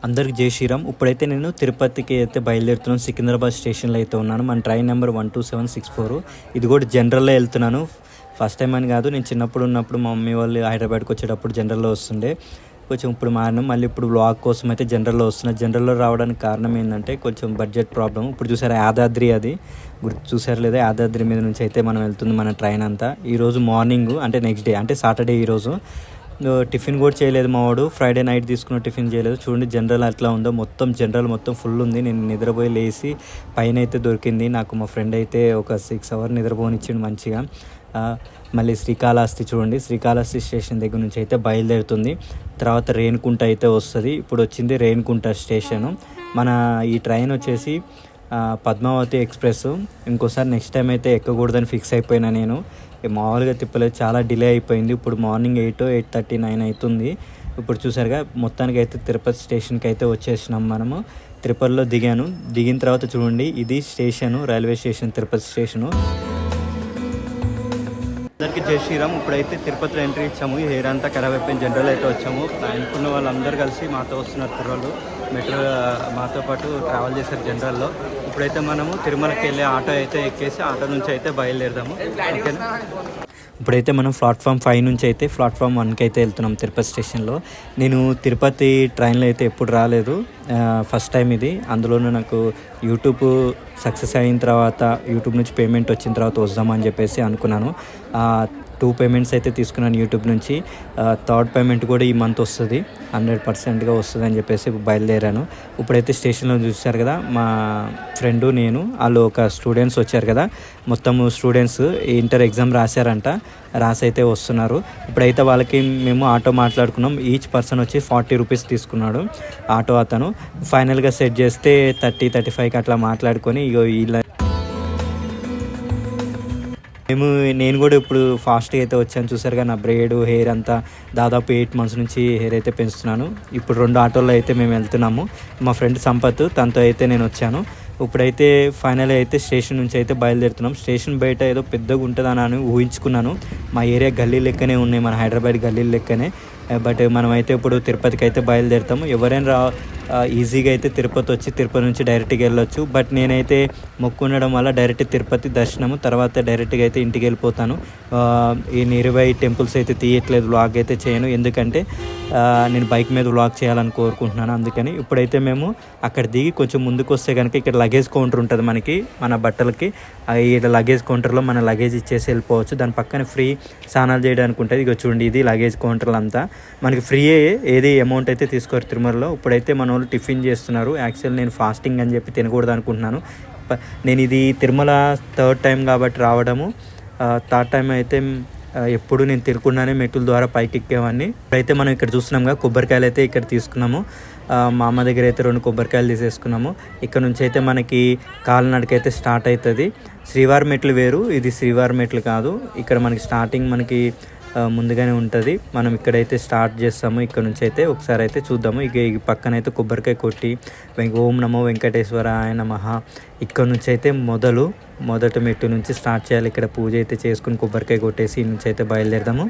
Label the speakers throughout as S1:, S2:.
S1: అందరికి జై శ్రీరామ్. ఇప్పుడైతే నేను తిరుపతికి అయితే బయలుదేరుతున్నాను. సికింద్రాబాద్ స్టేషన్లో అయితే ఉన్నాను. మన ట్రైన్ నెంబర్ 12764. ఇది కూడా జనరల్లో వెళ్తున్నాను. ఫస్ట్ టైం అని కాదు, నేను చిన్నప్పుడు ఉన్నప్పుడు మా మమ్మీ వాళ్ళు హైదరాబాద్కి వచ్చేటప్పుడు జనరల్లో వస్తుండే. కొంచెం ఇప్పుడు మారినాం, మళ్ళీ ఇప్పుడు వ్లాగ్ కోసం అయితే జనరల్లో వస్తున్నా. జనరల్లో రావడానికి కారణం ఏంటంటే కొంచెం బడ్జెట్ ప్రాబ్లం. ఇప్పుడు చూసారా యాదాద్రి, అది చూసారు లేదా, యాదాద్రి మీద నుంచి అయితే మనం వెళ్తుంది మన ట్రైన్ అంతా. ఈరోజు మార్నింగ్ అంటే నెక్స్ట్ డే అంటే సాటర్డే ఈరోజు టిఫిన్ కూడా చేయలేదు మా వాడు. ఫ్రైడే నైట్ తీసుకున్న టిఫిన్ చేయలేదు. చూడండి జనరల్ అట్లా ఉందో, మొత్తం జనరల్ మొత్తం ఫుల్ ఉంది. నేను నిద్రపోయి లేచి పైన అయితే దొరికింది నాకు. మా ఫ్రెండ్ అయితే ఒక 6 hours నిద్రపోనిచ్చిండు మంచిగా. మళ్ళీ శ్రీకాళహస్తి చూడండి, శ్రీకాళహస్తి స్టేషన్ దగ్గర నుంచి అయితే బయలుదేరుతుంది. తర్వాత రేణిగుంట అయితే వస్తుంది. ఇప్పుడు వచ్చింది రేణిగుంట స్టేషను. మన ఈ ట్రైన్ వచ్చేసి పద్మావతి ఎక్స్ప్రెస్. ఇంకోసారి నెక్స్ట్ టైం అయితే ఎక్కకూడదని ఫిక్స్ అయిపోయినా నేను. మామూలుగా తిప్పలేదు, చాలా డిలే అయిపోయింది. ఇప్పుడు మార్నింగ్ 8:39 అవుతుంది. ఇప్పుడు చూసారుగా, మొత్తానికి అయితే తిరుపతి స్టేషన్కి అయితే వచ్చేసినాం మనము. తిరుపతిలో దిగాను. దిగిన తర్వాత చూడండి, ఇది station, railway station, Tirupati station. అందరికీ జై శ్రీరామ్. ఇప్పుడైతే తిరుపతిలో ఎంట్రీ ఇచ్చాము. ఈ హెయిర్ అంతా ఖరాబ్ అయిపోయింది. జనరల్ అయితే వచ్చాము. అనుకున్న వాళ్ళందరూ కలిసి మాతో వస్తున్నారు. కుర్రోళ్ళు మెట్రో మాతో పాటు ట్రావెల్ చేశారు జనరల్లో. ఇప్పుడైతే మనము తిరుమలకి వెళ్ళే ఆటో అయితే ఎక్కేసి ఆటో నుంచి అయితే బయలుదేరదాము. ఓకేనా? ఇప్పుడైతే మనం ప్లాట్ఫామ్ 5 నుంచి అయితే ప్లాట్ఫామ్ 1కి అయితే వెళ్తున్నాం తిరుపతి స్టేషన్లో. నేను తిరుపతి ట్రైన్లో అయితే ఎప్పుడు రాలేదు, ఫస్ట్ టైం ఇది. అందులోనూ నాకు యూట్యూబ్ సక్సెస్ అయిన తర్వాత, యూట్యూబ్ నుంచి పేమెంట్ వచ్చిన తర్వాత వద్దామని చెప్పేసి అనుకున్నాను. 2 payments అయితే తీసుకున్నాను యూట్యూబ్ నుంచి. థర్డ్ పేమెంట్ కూడా ఈ మంత్ వస్తుంది, 100%గా వస్తుంది అని చెప్పేసి బయలుదేరాను. ఇప్పుడైతే స్టేషన్లో చూశారు కదా, మా ఫ్రెండు నేను, వాళ్ళు ఒక స్టూడెంట్స్ వచ్చారు కదా, మొత్తం స్టూడెంట్స్ ఇంటర్ ఎగ్జామ్ రాశారంట, రాసి అయితే వస్తున్నారు. ఇప్పుడైతే వాళ్ళకి మేము ఆటో మాట్లాడుకున్నాం. ఈచ్ పర్సన్ వచ్చి 40 rupees తీసుకున్నాడు ఆటో అతను. ఫైనల్గా సెట్ చేస్తే 30-35కి అట్లా మాట్లాడుకొని ఇగో ఇలా నేను కూడా ఇప్పుడు ఫాస్ట్గా అయితే వచ్చాను. చూసారుగా నా బ్రేడ్, హెయిర్ అంతా దాదాపు 8 months నుంచి హెయిర్ అయితే పెంచుతున్నాను. ఇప్పుడు 2 ఆటోల్లో అయితే మేము వెళ్తున్నాము. మా ఫ్రెండ్ సంపత్, తనతో అయితే నేను వచ్చాను. ఇప్పుడైతే ఫైనల్ అయితే స్టేషన్ నుంచి అయితే బయలుదేరుతున్నాం. స్టేషన్ బయట ఏదో పెద్దగా ఉంటుందని ఊహించుకున్నాను. మా ఏరియా గల్లీ లెక్కనే ఉన్నాయి, మన హైదరాబాద్ గల్లీ లెక్కనే. బట్ మనమైతే ఇప్పుడు తిరుపతికి అయితే బయలుదేరుతాము. ఎవరైనా ఈజీగా అయితే తిరుపతి వచ్చి తిరుపతి నుంచి డైరెక్ట్గా వెళ్ళొచ్చు. బట్ నేనైతే మొక్కు ఉండడం వల్ల డైరెక్ట్ తిరుపతి దర్శనము, తర్వాత డైరెక్ట్గా అయితే ఇంటికి వెళ్ళిపోతాను. ఈ నియర్బై టెంపుల్స్ అయితే తీయట్లేదు, వ్లాగ్ అయితే చేయను. ఎందుకంటే నేను బైక్ మీద వ్లాగ్ చేయాలని కోరుకుంటున్నాను. అందుకని ఇప్పుడైతే మేము అక్కడ దిగి కొంచెం ముందుకు వస్తే కనుక ఇక్కడ లగేజ్ కౌంటర్ ఉంటుంది మనకి, మన బట్టలకి. ఈ లగేజ్ కౌంటర్లో మన లగేజ్ ఇచ్చేసి వెళ్ళిపోవచ్చు. దాని పక్కన ఫ్రీ స్నానాలు చేయడానికి ఉంటుంది. ఇక చూడండి, ఇది లగేజ్ కౌంటర్లు అంతా మనకి ఫ్రీయే, ఏది అమౌంట్ అయితే తీసుకోరు తిరుమలలో. ఇప్పుడైతే మన వాళ్ళు టిఫిన్ చేస్తున్నారు. యాక్చువల్ నేను ఫాస్టింగ్ అని చెప్పి తినకూడదు అనుకుంటున్నాను. నేను ఇది తిరుమల 3rd time కాబట్టి రావడము. 3rd time అయితే ఎప్పుడు నేను తిరగకుండానే మెట్టుల ద్వారా పైకి ఎక్కేవాడిని. ఇప్పుడైతే మనం ఇక్కడ చూస్తున్నాంగా, కొబ్బరికాయలు అయితే ఇక్కడ తీసుకున్నాము. మా అమ్మ దగ్గర అయితే 2 కొబ్బరికాయలు తీసేసుకున్నాము. ఇక్కడ నుంచి అయితే మనకి కాలినడకైతే స్టార్ట్ అవుతుంది. శ్రీవారి మెట్లు వేరు, ఇది శ్రీవారి మెట్లు కాదు. ఇక్కడ మనకి స్టార్టింగ్ మనకి ముందుగానే ఉంటుంది. మనం ఇక్కడైతే స్టార్ట్ చేస్తాము. ఇక్కడ నుంచి అయితే ఒకసారి అయితే చూద్దాము. ఇక ఈ పక్కన అయితే కొబ్బరికాయ కొట్టి ఓం నమో వెంకటేశ్వరాయ నమః, ఇక్కడ నుంచి అయితే మొదటి మెట్టు నుంచి స్టార్ట్ చేయాలి. ఇక్కడ పూజ అయితే చేసుకుని కొబ్బరికాయ కొట్టేసి ఈ నుంచి అయితే బయలుదేరదాము.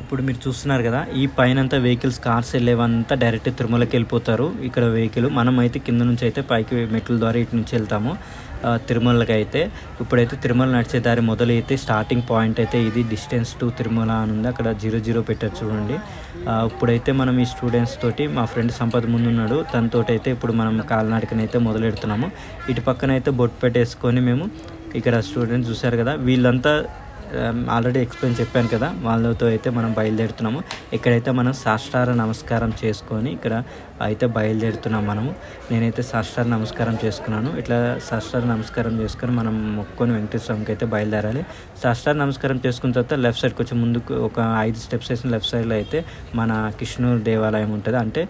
S1: ఇప్పుడు మీరు చూస్తున్నారు కదా, ఈ పైనంతా వెహికల్స్, కార్స్ వెళ్ళేవంతా డైరెక్ట్ తిరుమలకి వెళ్ళిపోతారు. ఇక్కడ వెహికల్, మనం అయితే కింద నుంచి అయితే పైకి మెట్ల ద్వారా ఇటు నుంచి వెళ్తాము తిరుమలకి అయితే. ఇప్పుడైతే తిరుమల నడిచే దారి మొదలైతే స్టార్టింగ్ పాయింట్ అయితే ఇది, డిస్టెన్స్ టు తిరుమల అని ఉంది. అక్కడ 00 పెట్టారు చూడండి. ఇప్పుడైతే మనం ఈ స్టూడెంట్స్ తోటి, మా ఫ్రెండ్ సంపద ముందున్నాడు, తనతో అయితే ఇప్పుడు మనం కాలినడకనైతే మొదలెడుతున్నాము. ఇటు పక్కన అయితే బొట్టు పెట్టేసుకొని మేము, ఇక్కడ స్టూడెంట్స్ చూసారు కదా, వీళ్ళంతా ఆల్రెడీ ఎక్స్ప్లెయిన్ చెప్పాను కదా, వాళ్ళతో అయితే మనం బయలుదేరుతున్నాము. ఇక్కడైతే మనం సాష్టాంగ నమస్కారం చేసుకొని ఇక్కడ అయితే బయలుదేరుతున్నాం మనము. నేనైతే సాష్టాంగ నమస్కారం చేసుకున్నాను. ఇట్లా సాష్టాంగ నమస్కారం చేసుకొని మనం మొక్కుకొని వెంకటేశ్వరంకి అయితే బయలుదేరాలి. సాష్టాంగ నమస్కారం చేసుకున్న తర్వాత లెఫ్ట్ సైడ్ కొంచెం ముందుకు ఒక 5 steps వేసిన లెఫ్ట్ సైడ్లో అయితే మన కృష్ణూరు దేవాలయం ఉంటుంది. అంటే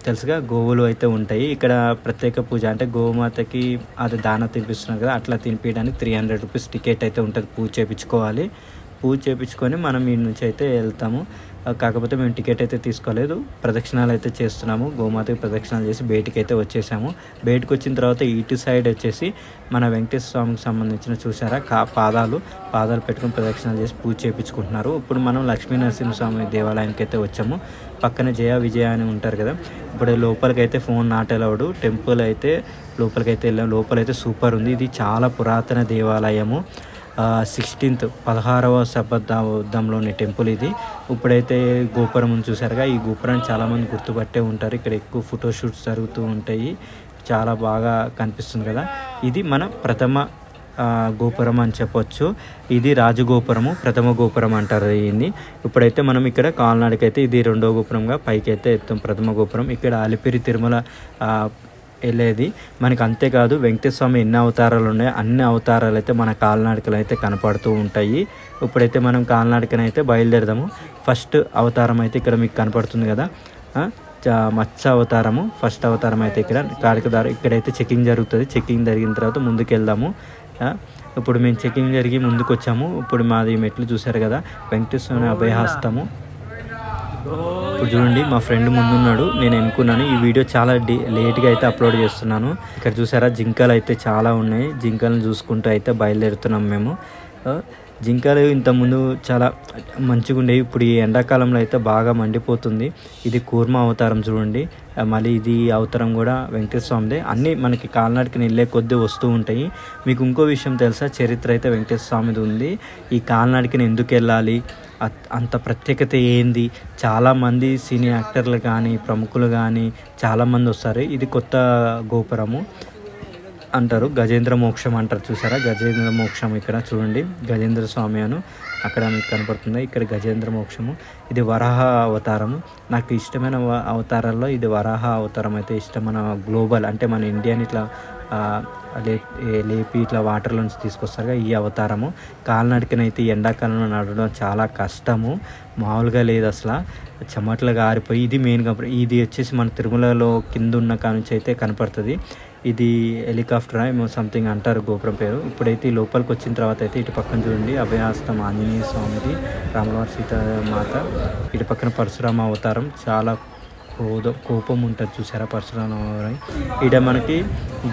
S1: తెలుసుగా, గోవులు అయితే ఉంటాయి ఇక్కడ. ప్రత్యేక పూజ అంటే గోమాతకి అది దాన తినిపిస్తున్నారు కదా, అట్లా తినిపించడానికి 300 rupees టికెట్ అయితే ఉంటుంది. పూజ చేయించుకోవాలి. పూజ చేయించుకొని మనం ఈ నుంచి అయితే వెళ్తాము. కాకపోతే మేము టికెట్ అయితే తీసుకోలేదు, ప్రదక్షిణాలు అయితే చేస్తున్నాము. గోమాతకి ప్రదక్షిణాలు చేసి బయటికి అయితే వచ్చేసాము. బయటకు వచ్చిన తర్వాత ఇటు సైడ్ వచ్చేసి మన వెంకటేశ్వర స్వామికి సంబంధించిన చూసారా పాదాలు పెట్టుకుని ప్రదక్షిణాలు చేసి పూజ చేయించుకుంటున్నారు. ఇప్పుడు మనం లక్ష్మీ నరసింహస్వామి దేవాలయానికి అయితే వచ్చాము. పక్కన జయ విజయ అని ఉంటారు కదా. ఇప్పుడు లోపలికైతే ఫోన్ నాట్ అలౌడ్. టెంపుల్ అయితే లోపలికైతే వెళ్ళాము. లోపలైతే సూపర్ ఉంది. ఇది చాలా పురాతన దేవాలయము. 16వ శతాబ్దంలోని టెంపుల్ ఇది. ఇప్పుడైతే గోపురం చూసారుగా, ఈ గోపురాన్ని చాలామంది గుర్తుపట్టే ఉంటారు. ఇక్కడ ఎక్కువ ఫోటోషూట్స్ జరుగుతూ ఉంటాయి. చాలా బాగా కనిపిస్తుంది కదా. ఇది మన ప్రథమ గోపురం అని చెప్పొచ్చు. ఇది రాజగోపురము, ప్రథమ గోపురం అంటారు దీన్ని. ఇప్పుడైతే మనం ఇక్కడ కాలనాడికైతే ఇది రెండో గోపురంగా పైకి అయితే ఎత్తాం. ప్రథమ గోపురం ఇక్కడ అలిపిరి తిరుమల వెళ్ళేది మనకి. అంతేకాదు వెంకటేశ్వర స్వామి ఎన్ని అవతారాలు ఉన్నాయో అన్ని అవతారాలు అయితే మన కాలనాడికలు అయితే కనపడుతూ ఉంటాయి. ఇప్పుడైతే మనం కాలనాడికనైతే బయలుదేరదాము. ఫస్ట్ అవతారం అయితే ఇక్కడ మీకు కనపడుతుంది కదా, మత్స్య అవతారము. ఫస్ట్ అవతారం అయితే ఇక్కడ కాడికదారు. ఇక్కడైతే చెకింగ్ జరుగుతుంది. చెకింగ్ జరిగిన తర్వాత ముందుకు వెళ్దాము. ఇప్పుడు మేము చెకింగ్ జరిగి ముందుకు వచ్చాము. ఇప్పుడు మాది మెట్లు చూసారు కదా, వెంకటేశ్వర స్వామి అభయహస్తము. ఇప్పుడు చూడండి మా ఫ్రెండ్ ముందున్నాడు, నేను ఎన్నుకున్నాను. ఈ వీడియో చాలా లేట్గా అయితే అప్లోడ్ చేస్తున్నాను. ఇక్కడ చూసారా జింకలు అయితే చాలా ఉన్నాయి. జింకలను చూసుకుంటూ అయితే బయలుదేరుతున్నాం మేము. జింకలు ఇంతకుముందు చాలా మంచిగా ఉండేవి. ఇప్పుడు ఈ ఎండాకాలంలో అయితే బాగా మండిపోతుంది. ఇది కూర్మ అవతారం చూడండి. మళ్ళీ ఇది అవతారం కూడా వెంకటేశ్వర స్వామిదే. అన్నీ మనకి కాలనాడికి వెళ్ళే కొద్దీ వస్తూ ఉంటాయి. మీకు ఇంకో విషయం తెలుసా, చరిత్ర అయితే వెంకటేశ్వర స్వామిది ఉంది. ఈ కాలనాడికి ఎందుకు వెళ్ళాలి, అంత ప్రత్యేకత ఏంది, చాలామంది సినీ యాక్టర్లు కానీ ప్రముఖులు కానీ చాలామంది వస్తారు. ఇది కొత్త గోపురము అంటారు, గజేంద్ర మోక్షం అంటారు. చూసారా గజేంద్ర మోక్షం ఇక్కడ చూడండి, గజేంద్ర స్వామి అను అక్కడ మీకు కనపడుతుంది. ఇక్కడ గజేంద్ర మోక్షము. ఇది వరాహ అవతారము. నాకు ఇష్టమైన అవతారాల్లో ఇది వరాహ అవతారం అయితే ఇష్టం. మన గ్లోబల్ అంటే మన ఇండియాని ఇట్లా లేపి ఇట్లా వాటర్లో నుంచి తీసుకొస్తారు ఈ అవతారము. కాలినడకనైతే ఎండాకాలంలో నడవడం చాలా కష్టము, మామూలుగా లేదు అసలు. చెమటలుగా ఆరిపోయి ఇది మెయిన్గా ఇది వచ్చేసి మన తిరుమలలో కింద ఉన్న కానుంచి అయితే కనపడుతుంది. ఇది హెలికాప్టర్ ఏమో సంథింగ్ అంటారు గోపురం పేరు. ఇప్పుడైతే ఈ లోపలికి వచ్చిన తర్వాత అయితే ఇటు పక్కన చూడండి అభయహస్తం ఆంజనేయ స్వామిది, రాములవారి సీతామాత. ఇటు పక్కన పరశురామ అవతారం. చాలా కోపం ఉంటుంది చూసారా పరశురామ అవతారం. ఇక్కడ మనకి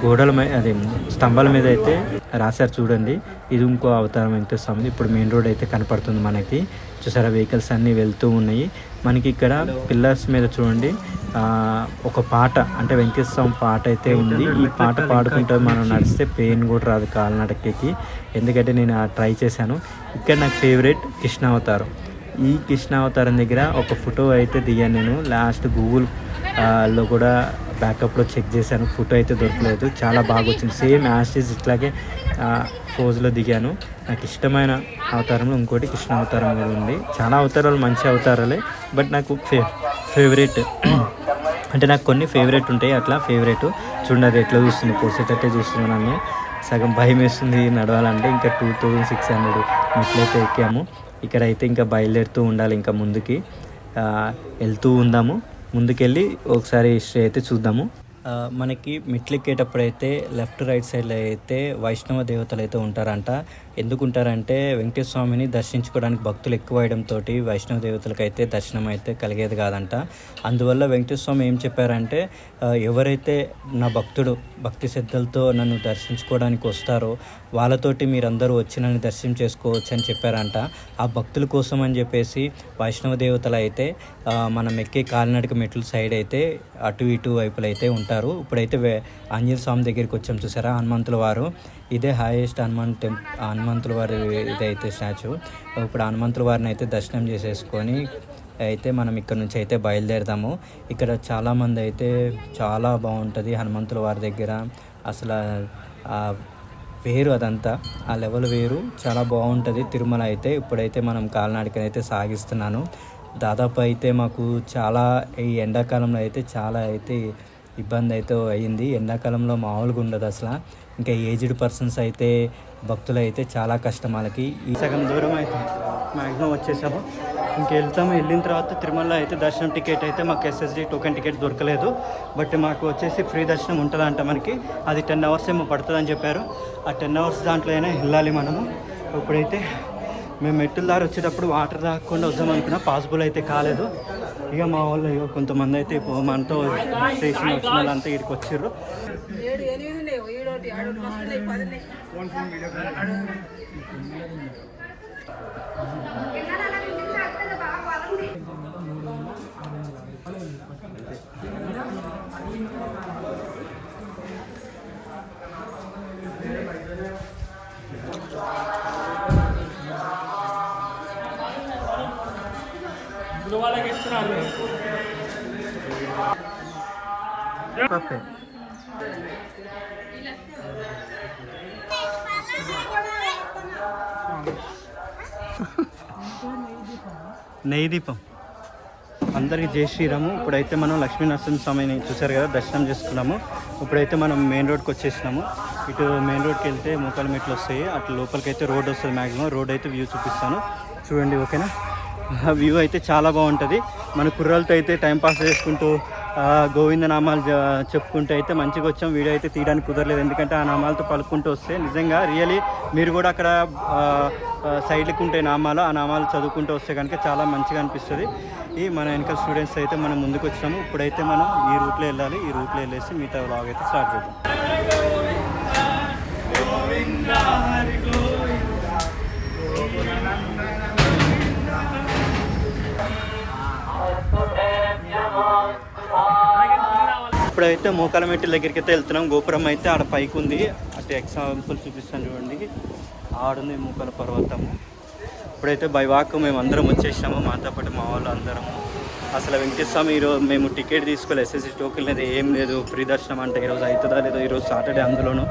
S1: గోడల మీద అదే స్తంభాల మీద అయితే రాశారు చూడండి. ఇది ఇంకో అవతారం వెంకటేశ్వర. ఇప్పుడు మెయిన్ రోడ్ అయితే కనపడుతుంది మనకి. చూసారా వెహికల్స్ అన్నీ వెళ్తూ ఉన్నాయి. మనకి ఇక్కడ పిల్లర్స్ మీద చూడండి ఒక పాట అంటే వెంకటేశ్వర స్వామి పాట అయితే ఉంది. ఈ పాట పాడుకుంటే మనం నడిస్తే పెయిన్ కూడా రాదు కాలినడకకి. ఎందుకంటే నేను ట్రై చేశాను. ఇక్కడ నాకు ఫేవరెట్ కృష్ణావతారం. ఈ కృష్ణావతారం దగ్గర ఒక ఫోటో అయితే దిగాను నేను. లాస్ట్ గూగుల్ లో కూడా బ్యాకప్లో చెక్ చేశాను, ఫోటో అయితే దొరకలేదు. చాలా బాగా వచ్చింది, సేమ్ యాస్టీజ్ ఇట్లాగే ఫోజులో దిగాను. నాకు ఇష్టమైన అవతారంలో ఇంకోటి కృష్ణ అవతారం కూడా ఉంది. చాలా అవతారాలు మంచి అవతారాలే, బట్ నాకు ఫేవరెట్ అంటే నాకు కొన్ని ఫేవరెట్ ఉంటాయి. అట్లా ఫేవరెట్ చూడండి, అది ఎట్లా చూస్తుంది, పోసేటట్టే చూస్తుంది. నన్ను సగం భయం వేస్తుంది నడవాలంటే. ఇంకా 2600 మెట్లయితే ఎక్కాము. ఇక్కడైతే ఇంకా బయలుదేరుతూ ఉండాలి, ఇంకా ముందుకి వెళ్తూ ఉందాము. ముందుకెళ్ళి ఒకసారి హిస్టరీ అయితే చూద్దాము. మనకి మెట్లు ఎక్కేటప్పుడు అయితే లెఫ్ట్ రైట్ సైడ్లో అయితే వైష్ణవ దేవతలు అయితే ఉంటారంట. ఎందుకు ఉంటారంటే వెంకటేశ్వర స్వామిని దర్శించుకోవడానికి భక్తులు ఎక్కువ అయ్యడంతో వైష్ణవ దేవతలకు అయితే దర్శనం అయితే కలిగేది కాదంట. అందువల్ల వెంకటేశ్వర స్వామి ఏం చెప్పారంటే, ఎవరైతే నా భక్తుడు భక్తి శ్రద్ధలతో నన్ను దర్శించుకోవడానికి వస్తారో వాళ్ళతోటి మీరందరూ వచ్చి నన్ను దర్శనం చేసుకోవచ్చు అని చెప్పారంట. ఆ భక్తుల కోసం అని చెప్పేసి వైష్ణవ దేవతలు అయితే మనం ఎక్కే కాలినడక మెట్ల సైడ్ అయితే అటు ఇటు వైపులు అయితే ఉంటారు. ఇప్పుడైతే ఆంజనేయ స్వామి దగ్గరికి వచ్చాం చూసారా, హనుమంతుల వారు. ఇదే హైయెస్ట్ హనుమంతుల వారి ఇదైతే స్టాచ్యూ. ఇప్పుడు హనుమంతుల వారిని అయితే దర్శనం చేసేసుకొని అయితే మనం ఇక్కడ నుంచి అయితే బయలుదేరదాము. ఇక్కడ చాలామంది అయితే చాలా బాగుంటుంది హనుమంతుల వారి దగ్గర. అసలు వేరు, అదంతా ఆ లెవెల్ వేరు, చాలా బాగుంటుంది తిరుమల అయితే. ఇప్పుడైతే మనం కాలినడకనైతే సాగిస్తున్నాను. దాదాపు అయితే మాకు చాలా ఈ ఎండాకాలంలో అయితే చాలా అయితే ఇబ్బంది అయితే అయ్యింది. ఎండాకాలంలో మామూలుగా ఉండదు అసలు. ఇంకా ఏజ్డ్ పర్సన్స్ అయితే భక్తులు అయితే చాలా కష్టం వాళ్ళకి. ఈ సగం దూరం అయితే మ్యాక్సిమం వచ్చేసాము. వెళ్తాము. వెళ్ళిన తర్వాత తిరుమలలో అయితే దర్శనం టికెట్ అయితే మాకు ఎస్ఎస్డి టోకెన్ టికెట్ దొరకలేదు. బట్ మాకు వచ్చేసి ఫ్రీ దర్శనం ఉంటుందంట మనకి. అది 10 hours ఏమో పడుతుందని చెప్పారు. ఆ 10 hours దాంట్లో అయినా వెళ్ళాలి మనము. ఇప్పుడైతే మేము మెట్టుల దారి వచ్చేటప్పుడు వాటర్ తాగకుండా వద్దాం అనుకున్నా, పాసిబుల్ అయితే కాలేదు. ఇక మా వాళ్ళు కొంతమంది అయితే మనతో స్టేషన్ వచ్చిన వాళ్ళంతా ఇక్కడికి వచ్చారు. నెయ్యి దీపం అందరికీ జై శ్రీరాము. ఇప్పుడైతే మనం లక్ష్మీ నరసింహస్వామిని చూసారు కదా, దర్శనం చేసుకున్నాము. ఇప్పుడైతే మనం మెయిన్ రోడ్కి వచ్చేసినాము. ఇటు మెయిన్ రోడ్కి వెళ్తే మోకాల మెట్లు వస్తాయి, అటు లోపలికి అయితే రోడ్ వస్తుంది. మ్యాక్సిమం రోడ్ అయితే వ్యూ చూపిస్తాను చూడండి, ఓకేనా. వ్యూ అయితే చాలా బాగుంటుంది. మన కుర్రాలతో అయితే టైంపాస్ చేసుకుంటూ గోవింద నామాలు చెప్పుకుంటూ అయితే మంచిగా వచ్చాం. వీడియో అయితే తీయడానికి కుదరలేదు, ఎందుకంటే ఆ నామాలతో పలుకుంటూ వస్తే నిజంగా రియలీ మీరు కూడా అక్కడ సైడ్లకు ఉంటే నామాలు, ఆ నామాలు చదువుకుంటూ వస్తే కనుక చాలా మంచిగా అనిపిస్తుంది. ఈ మన వెనకాల స్టూడెంట్స్ అయితే మనం ముందుకు వచ్చినాము. ఇప్పుడైతే మనం ఈ రూట్లో వెళ్ళాలి. ఈ రూట్లో వెళ్ళేసి మిగతా వ్లాగ్ అయితే స్టార్ట్ చేద్దాం. ఇప్పుడైతే మోకాల మెట్టు దగ్గరికి అయితే వెళ్తున్నాం. గోపురం అయితే ఆడ పైకి ఉంది. అంటే ఎగ్జాంపుల్ చూపిస్తాను చూడండి, ఆడుంది మోకాల పర్వతము. ఇప్పుడైతే బై వాక్ మేము అందరం వచ్చేసాము, మాతో పాటు మా వాళ్ళు అందరము. అసలు వెంకటేశ్వమి ఈరోజు మేము టికెట్ తీసుకోలేదు, ఎస్ఎస్సి టోకెన్ లేదు, ఏం లేదు, ఫ్రీ దర్శనం అంటే ఈరోజు అవుతుందా లేదో, ఈరోజు సాటర్డే అందులోనూ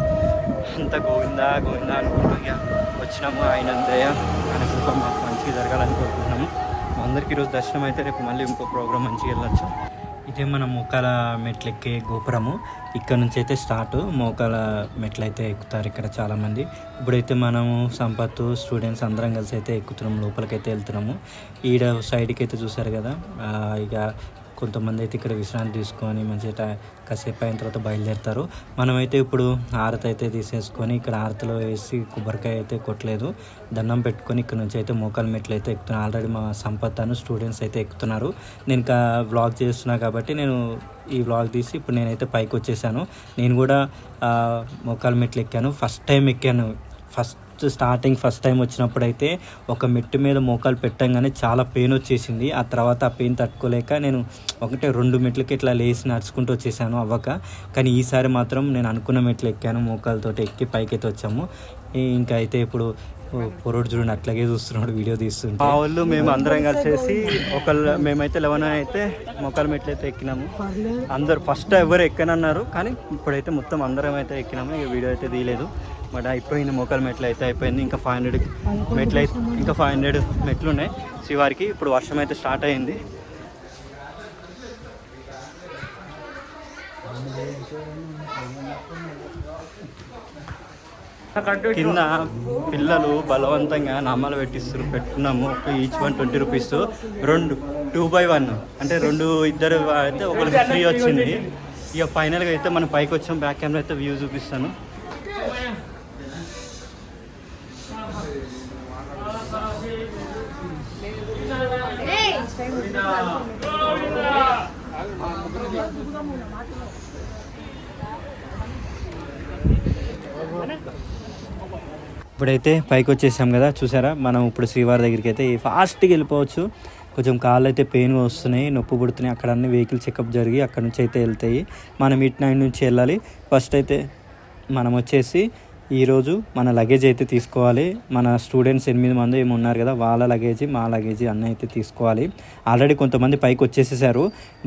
S1: అంతా గోవిందా గోవిందా అనుకుంటూ ఇక వచ్చినాము. ఆయన దయ ఆయన కృప మాకు మంచిగా జరగాలని కోరుకుంటున్నాము. అందరికీ ఈరోజు దర్శనం అయితే, రేపు మళ్ళీ ఇంకో ప్రోగ్రామ్ మంచిగా వెళ్ళచ్చు. ఇదే మన మోకాల మెట్లు ఎక్కే గోపురము. ఇక్కడ నుంచి అయితే స్టార్ట్, మోకాల మెట్లు అయితే ఎక్కుతారు ఇక్కడ చాలామంది. ఇప్పుడైతే మనము సంపత్తు స్టూడెంట్స్ అందరం కలిసి అయితే ఎక్కుతున్నాము, లోపలికైతే వెళ్తున్నాము. ఈడ సైడ్కి అయితే చూసారు కదా, ఇక కొంతమంది అయితే ఇక్కడ విశ్రాంతి తీసుకొని మంచిగా కాసేపు అయిన తర్వాత బయలుదేరుతారు. మనమైతే ఇప్పుడు హారతి అయితే తీసేసుకొని ఇక్కడ హారతిలో వేసి కొబ్బరికాయ అయితే కొట్టలేదు, దండం పెట్టుకొని ఇక్కడ నుంచి అయితే మోకాల మెట్లు అయితే ఎక్కుతున్నాను. ఆల్రెడీ మా సంపత్తాను స్టూడెంట్స్ అయితే ఎక్కుతున్నారు. నేను ఇంకా వ్లాగ్ చేస్తున్నా కాబట్టి నేను ఈ వ్లాగ్ తీసి ఇప్పుడు నేనైతే పైకి వచ్చేసాను. నేను కూడా మోకాల మెట్లు ఎక్కాను, ఫస్ట్ టైం ఎక్కాను. ఫస్ట్ టైం వచ్చినప్పుడు అయితే ఒక మెట్టు మీద మోకాలు పెట్టంగానే చాలా పెయిన్ వచ్చేసింది. ఆ తర్వాత ఆ పెయిన్ తట్టుకోలేక నేను 1-2 మెట్లకి ఇట్లా లేచి నడుచుకుంటూ వచ్చేసాను అవ్వక. కానీ ఈసారి మాత్రం నేను అనుకున్న మెట్లు ఎక్కాను, మోకాలతో ఎక్కి పైకి అయితే వచ్చాము. ఇంకా అయితే ఇప్పుడు పొరోడు చూడండి అట్లాగే చూస్తున్నాడు వీడియో తీస్తుంటే. మా వాళ్ళు మేము అందరం కలిసేసి మేమైతే 11 అయితే మోకాల మెట్లు అయితే ఎక్కినాము. అందరు ఫస్ట్ ఎవరు ఎక్కనన్నారు, కానీ ఇప్పుడైతే మొత్తం అందరం అయితే ఎక్కినాము. ఇక వీడియో అయితే తీయలేదు, బట్ అయిపోయింది. మోకాల మెట్లు అయితే అయిపోయింది. ఇంకా 500 మెట్లు అయితే ఇంకా 500 మెట్లు ఉన్నాయి శివారికి. ఇప్పుడు వర్షం అయితే స్టార్ట్ అయింది. కింద పిల్లలు బలవంతంగా నామాలు పెట్టుకున్నాము. ఈచ్ 120 రూపీస్, 2/1 అంటే 2 అయితే ఒకరికి ఫ్రీ వచ్చింది. ఇక ఫైనల్గా అయితే మనం పైకి వచ్చాం. బ్యాక్ కెమెరా అయితే వ్యూ చూపిస్తాను. ఇప్పుడైతే పైకి వచ్చేసాం కదా, చూసారా. మనం ఇప్పుడు శ్రీవారి దగ్గరికి అయితే ఫాస్ట్గా వెళ్ళిపోవచ్చు. కొంచెం కాళ్ళు అయితే పెయిన్గా వస్తున్నాయి, నొప్పి పుడుతున్నాయి. అక్కడ అన్ని వెహికల్ చెకప్ జరిగి అక్కడ నుంచి అయితే వెళ్తాయి. మనం ఇటు 9 నుంచి వెళ్ళాలి. ఫస్ట్ అయితే మనం వచ్చేసి ఈరోజు మన లగేజ్ అయితే తీసుకోవాలి. మన స్టూడెంట్స్ 8 మంది ఏమి ఉన్నారు కదా, వాళ్ళ లగేజ్ మా లగేజ్ అన్నీ అయితే తీసుకోవాలి. ఆల్రెడీ కొంతమంది పైకి వచ్చేసేసారు.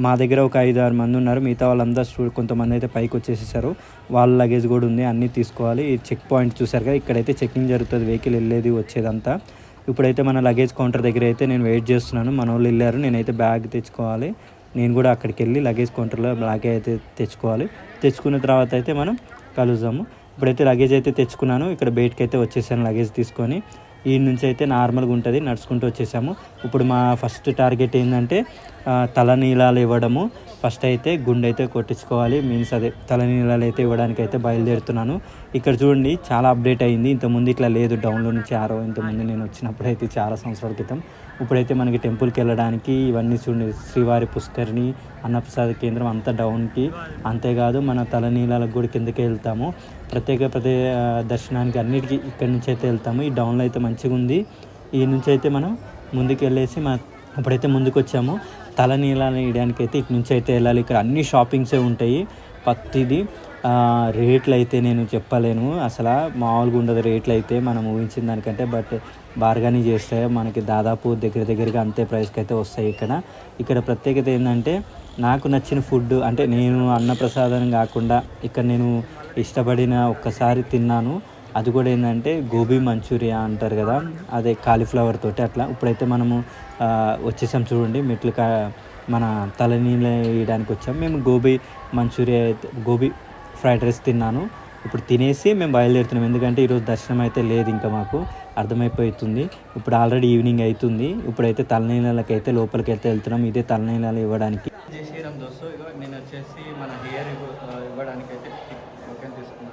S1: మా దగ్గర ఒక 5-6 మంది ఉన్నారు. మిగతా వాళ్ళందరూ కొంతమంది అయితే పైకి వచ్చేసేసారు. వాళ్ళ లగేజ్ కూడా ఉంది, అన్నీ తీసుకోవాలి. ఈ చెక్ పాయింట్ చూసారు కదా, ఇక్కడైతే చెకింగ్ జరుగుతుంది, వెహికల్ వెళ్ళేది వచ్చేదంతా. ఇప్పుడైతే మన లగేజ్ కౌంటర్ దగ్గర అయితే నేను వెయిట్ చేస్తున్నాను. మన వాళ్ళు వెళ్ళారు, నేనైతే బ్యాగ్ తెచ్చుకోవాలి. నేను కూడా అక్కడికి వెళ్ళి లగేజ్ కౌంటర్లో బ్యాగ్ అయితే తెచ్చుకోవాలి. తెచ్చుకున్న తర్వాత అయితే మనం కలుద్దాము. ఇప్పుడైతే లగేజ్ అయితే తెచ్చుకున్నాను. ఇక్కడ బయటకి అయితే వచ్చేసాను లగేజ్ తీసుకొని. ఈ నుంచి అయితే నార్మల్గా ఉంటుంది, నడుచుకుంటూ వచ్చేసాము. ఇప్పుడు మా ఫస్ట్ టార్గెట్ ఏంటంటే తలనీలాలు ఇవ్వడము. ఫస్ట్ అయితే గుండె అయితే కొట్టించుకోవాలి, మీన్స్ అదే తలనీలాలు అయితే ఇవ్వడానికి అయితే బయలుదేరుతున్నాను. ఇక్కడ చూడండి చాలా అప్డేట్ అయింది, ఇంతకుముందు ఇట్లా లేదు, డౌన్లో నుంచి ఆరో. ఇంతకుముందు నేను వచ్చినప్పుడు అయితే చాలా సంవత్సరాల క్రితం. ఇప్పుడైతే మనకి టెంపుల్కి వెళ్ళడానికి ఇవన్నీ చూడండి, శ్రీవారి పుష్కరిణి, అన్నప్రసాద కేంద్రం అంతా డౌన్కి. అంతేకాదు మన తలనీలాలకు కూడా కిందకే వెళ్తాము, ప్రత్యేక దర్శనానికి అన్నిటికీ ఇక్కడి నుంచి అయితే వెళ్తాము. ఈ డౌన్లో అయితే మంచిగా ఉంది. ఈ నుంచి అయితే మనం ముందుకు వెళ్ళేసి ఇప్పుడైతే ముందుకు వచ్చాము. తలనీలాలు వేయడానికి అయితే ఇటు నుంచి అయితే వెళ్ళాలి. ఇక్కడ అన్ని షాపింగ్సే ఉంటాయి, ప్రతిదీ. రేట్లు అయితే నేను చెప్పలేను, అసలు మామూలుగా ఉండదు రేట్లు అయితే మనం ఊహించిన దానికంటే. బట్ బార్గానీ చేస్తే మనకి దాదాపు దగ్గరగా అంతే ప్రైస్కి అయితే వస్తాయి. ఇక్కడ ప్రత్యేకత ఏంటంటే, నాకు నచ్చిన ఫుడ్ అంటే నేను అన్నప్రసాదం కాకుండా ఇక్కడ నేను ఇష్టపడిన ఒక్కసారి తిన్నాను. అది కూడా ఏంటంటే గోబీ మంచూరియా అంటారు కదా, అదే కాలీఫ్లవర్ తోటి అట్లా. ఇప్పుడైతే మనము వచ్చేసాం చూడండి, మన తలనీళ్ళు వేయడానికి వచ్చాము. మేము గోబీ మంచూరియా అయితే గోబీ ఫ్రైడ్ రైస్ తిన్నాను. ఇప్పుడు తినేసి మేము బయలుదేరుతున్నాం, ఎందుకంటే ఈరోజు దర్శనం అయితే లేదు, ఇంకా మాకు అర్థమైపోతుంది. ఇప్పుడు ఆల్రెడీ ఈవినింగ్ అవుతుంది. ఇప్పుడైతే తలనీళ్ళకి అయితే లోపలికి అయితే వెళ్తున్నాం, ఇదే తలనీళ్ళు ఇవ్వడానికి. జై శ్రీరామ్ దోస్తు, నేను వచ్చేసి మన హెయిర్ ఇవ్వడానికి అయితే టోకెన్ తీసుకున్నా.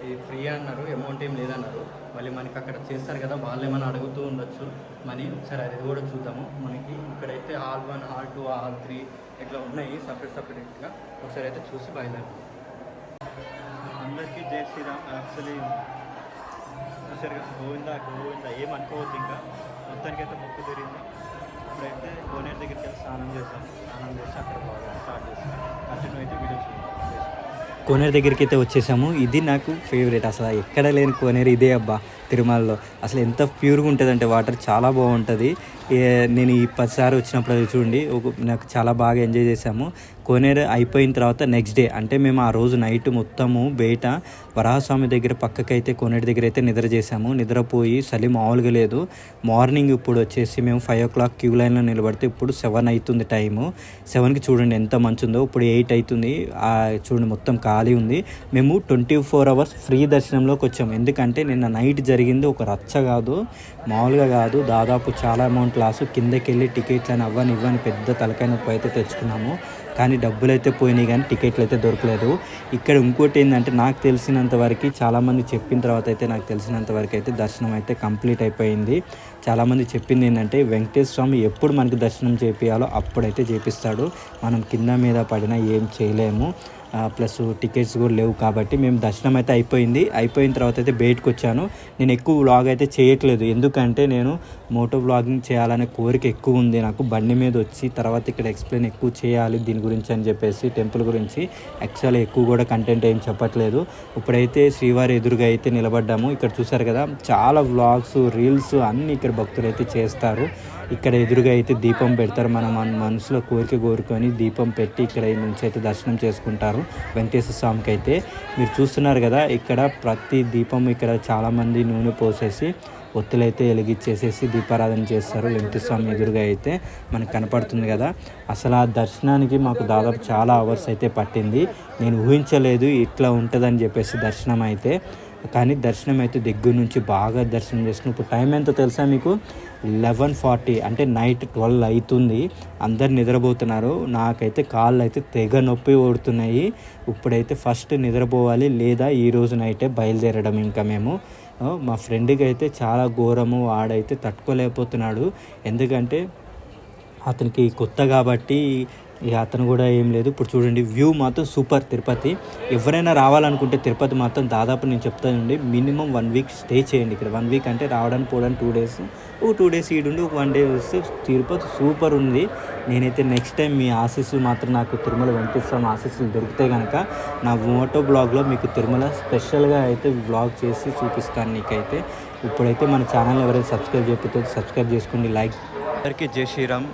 S1: ఇది ఫ్రీ అన్నారు, అమౌంట్ ఏం లేదన్నారు. మళ్ళీ మనకి అక్కడ చేస్తారు కదా, వాళ్ళు ఏమైనా అడుగుతూ ఉండొచ్చు మనీ. ఒకసారి అది కూడా చూద్దాము. మనకి ఇక్కడైతే హాల్ 1, హాల్ 2, హాల్ 3 ఇట్లా ఉన్నాయి సపరేట్గా. ఒకసారి అయితే చూసి బయలుదేరు. అందరికీ జై శ్రీరామ్. యాక్చువల్లీ చూసారు కదా, గోవిందా ఏమనుకోవద్దు, ఇంకా మొత్తానికి అయితే మొక్కు జరిగింది. ఇప్పుడైతే కోనేరు దగ్గరికి వెళ్ళి స్నానం చేసి అక్కడ స్టార్ట్ చేస్తాం. కంటిన్యూ అయితే వీడియో చూద్దాం. కోనేరు దగ్గరికి అయితే వచ్చేసాము. ఇది నాకు ఫేవరెట్, అసలు ఎక్కడ లేని కోనేరు ఇదే అబ్బా. తిరుమలలో అసలు ఎంత ప్యూర్గా ఉంటుంది అంటే వాటర్ చాలా బాగుంటుంది. నేను ఈ 10 వచ్చినప్పుడు అది చూడండి, నాకు చాలా బాగా ఎంజాయ్ చేసాము. కోనేరు అయిపోయిన తర్వాత నెక్స్ట్ డే అంటే మేము ఆ రోజు నైట్ మొత్తము బయట వరాహస్వామి దగ్గర పక్కకైతే కోనేరు దగ్గర అయితే నిద్ర చేసాము. నిద్రపోయి చలి మామూలుగా లేదు. మార్నింగ్ ఇప్పుడు వచ్చేసి మేము 5 o'clock క్యూ లైన్లో నిలబడితే ఇప్పుడు 7 అవుతుంది టైము. 7కి చూడండి ఎంత మంచి ఉందో. ఇప్పుడు 8 అవుతుంది, చూడండి మొత్తం ఖాళీ ఉంది. మేము 24 hours ఫ్రీ దర్శనంలోకి వచ్చాము. ఎందుకంటే నిన్న నైట్ జరిగింది ఒక రచ్చ కాదు, మామూలుగా కాదు. దాదాపు చాలా అమౌంట్ లాసు. కిందకి వెళ్ళి టికెట్లను ఇవ్వని పెద్ద తలకాయ నొప్పి అయితే తెచ్చుకున్నాము. కానీ డబ్బులు అయితే పోయినాయి, కానీ టికెట్లు అయితే దొరకలేదు. ఇక్కడ ఇంకోటి ఏంటంటే, నాకు తెలిసినంత వరకు, చాలామంది చెప్పిన తర్వాత అయితే నాకు తెలిసినంత వరకు అయితే దర్శనం అయితే కంప్లీట్ అయిపోయింది. చాలామంది చెప్పింది ఏంటంటే, వెంకటేశ్వర స్వామి ఎప్పుడు మనకి దర్శనం చేపియాలో అప్పుడైతే చేపిస్తాడు. మనం కింద మీద పడినా ఏం చేయలేము. ప్లస్ టికెట్స్ కూడా లేవు కాబట్టి మేము దర్శనం అయితే అయిపోయిన తర్వాత అయితే బయటకు వచ్చాను. నేను ఎక్కువ వ్లాగ్ అయితే చేయట్లేదు, ఎందుకంటే నేను మోటో వ్లాగింగ్ చేయాలనే కోరిక ఎక్కువ ఉంది నాకు. బండి మీద వచ్చి తర్వాత ఇక్కడ ఎక్స్ప్లెయిన్ ఎక్కువ చేయాలి దీని గురించి అని చెప్పేసి, టెంపుల్ గురించి యాక్చువల్గా ఎక్కువ కూడా కంటెంట్ ఏం చెప్పట్లేదు. ఇప్పుడైతే శ్రీవారి ఎదురుగా అయితే నిలబడ్డాము. ఇక్కడ చూసారు కదా, చాలా వ్లాగ్స్, రీల్స్ అన్నీ ఇక్కడ భక్తులు అయితే చేస్తారు. ఇక్కడ ఎదురుగా అయితే దీపం పెడతారు. మన మనసులో కోరిక కోరుకొని దీపం పెట్టి ఇక్కడ నుంచి అయితే దర్శనం చేసుకుంటారు వెంకటేశ్వర స్వామికి అయితే. మీరు చూస్తున్నారు కదా, ఇక్కడ ప్రతి దీపం ఇక్కడ చాలామంది నూనె పోసేసి ఒత్తులైతే వెలిగించేసేసి దీపారాధన చేస్తారు. వెంకటేశ్వర స్వామి ఎదురుగా అయితే మనకు కనపడుతుంది కదా. అసలు ఆ దర్శనానికి మాకు దాదాపు చాలా అవర్స్ అయితే పట్టింది. నేను ఊహించలేదు ఇట్లా ఉంటుందని చెప్పేసి దర్శనం అయితే. కానీ దర్శనం అయితే దగ్గర నుంచి బాగా దర్శనం చేసుకుని. ఇప్పుడు టైం ఎంతో తెలుసా మీకు? 11:40 అంటే నైట్ 12 అవుతుంది. అందరు నిద్రపోతున్నారు. నాకైతే కాళ్ళు అయితే తెగ నొప్పి ఓడుతున్నాయి. ఇప్పుడైతే ఫస్ట్ నిద్రపోవాలి, లేదా ఈరోజు నైటే బయలుదేరడం. ఇంకా మేము మా ఫ్రెండ్కి అయితే చాలా ఘోరము, వాడైతే తట్టుకోలేకపోతున్నాడు. ఎందుకంటే అతనికి కొత్త కాబట్టి ఇక అతను కూడా ఏం లేదు. ఇప్పుడు చూడండి, వ్యూ మాత్రం సూపర్. తిరుపతి ఎవరైనా రావాలనుకుంటే తిరుపతి మాత్రం దాదాపు నేను చెప్తానండి, మినిమం 1 week స్టే చేయండి ఇక్కడ. 1 week అంటే రావడానికి పోవడానికి 2 days, 2 days ఈడుండి 1 day వస్తే తిరుపతి సూపర్ ఉంది. నేనైతే నెక్స్ట్ టైం మీ ఆశీస్సులు మాత్రం నాకు తిరుమల వెంకటేశ్వర ఆశీస్సులు దొరికితే కనుక నా మోటో బ్లాగ్లో మీకు తిరుమల స్పెషల్గా అయితే బ్లాగ్ చేసి చూపిస్తాను నీకైతే. ఇప్పుడైతే మన ఛానల్ ఎవరైతే సబ్స్క్రైబ్ చేయకపోతే సబ్స్క్రైబ్ చేసుకోండి, లైక్. అందరికీ జై శ్రీరామ్.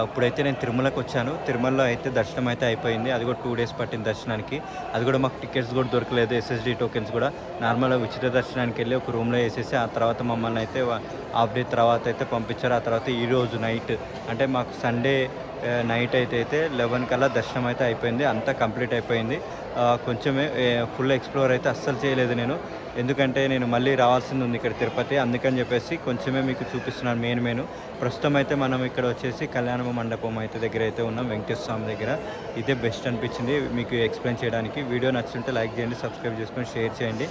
S1: ఇప్పుడైతే నేను తిరుమలకు వచ్చాను. తిరుమలలో అయితే దర్శనం అయితే అయిపోయింది. అది కూడా 2 days పట్టింది దర్శనానికి. అది కూడా మాకు టికెట్స్ కూడా దొరకలేదు, SSD టోకెన్స్ కూడా. నార్మల్గా ఉచిత దర్శనానికి వెళ్ళి ఒక రూమ్లో వేసేసి ఆ తర్వాత మమ్మల్ని అయితే హాఫ్ డే తర్వాత అయితే పంపించారు. ఆ తర్వాత ఈరోజు నైట్ అంటే మాకు సండే నైట్ అయితే 11 కల్లా దర్శనం అయితే అయిపోయింది. అంతా కంప్లీట్ అయిపోయింది. కొంచెమే ఫుల్ ఎక్స్ప్లోర్ అయితే అస్సలు చేయలేదు నేను, ఎందుకంటే నేను మళ్ళీ రావాల్సింది ఉంది ఇక్కడ తిరుపతి. అందుకని చెప్పేసి కొంచెమే మీకు చూపిస్తున్నాను మెయిన్. ప్రస్తుతం అయితే మనం ఇక్కడ వచ్చేసి కళ్యాణ మండపం అయితే దగ్గర అయితే ఉన్నాం, వెంకటేశ్వర స్వామి దగ్గర. ఇదే బెస్ట్ అనిపించింది మీకు ఎక్స్ప్లెయిన్ చేయడానికి. వీడియో నచ్చుంటే లైక్ చేయండి, సబ్స్క్రైబ్ చేసుకొని షేర్ చేయండి.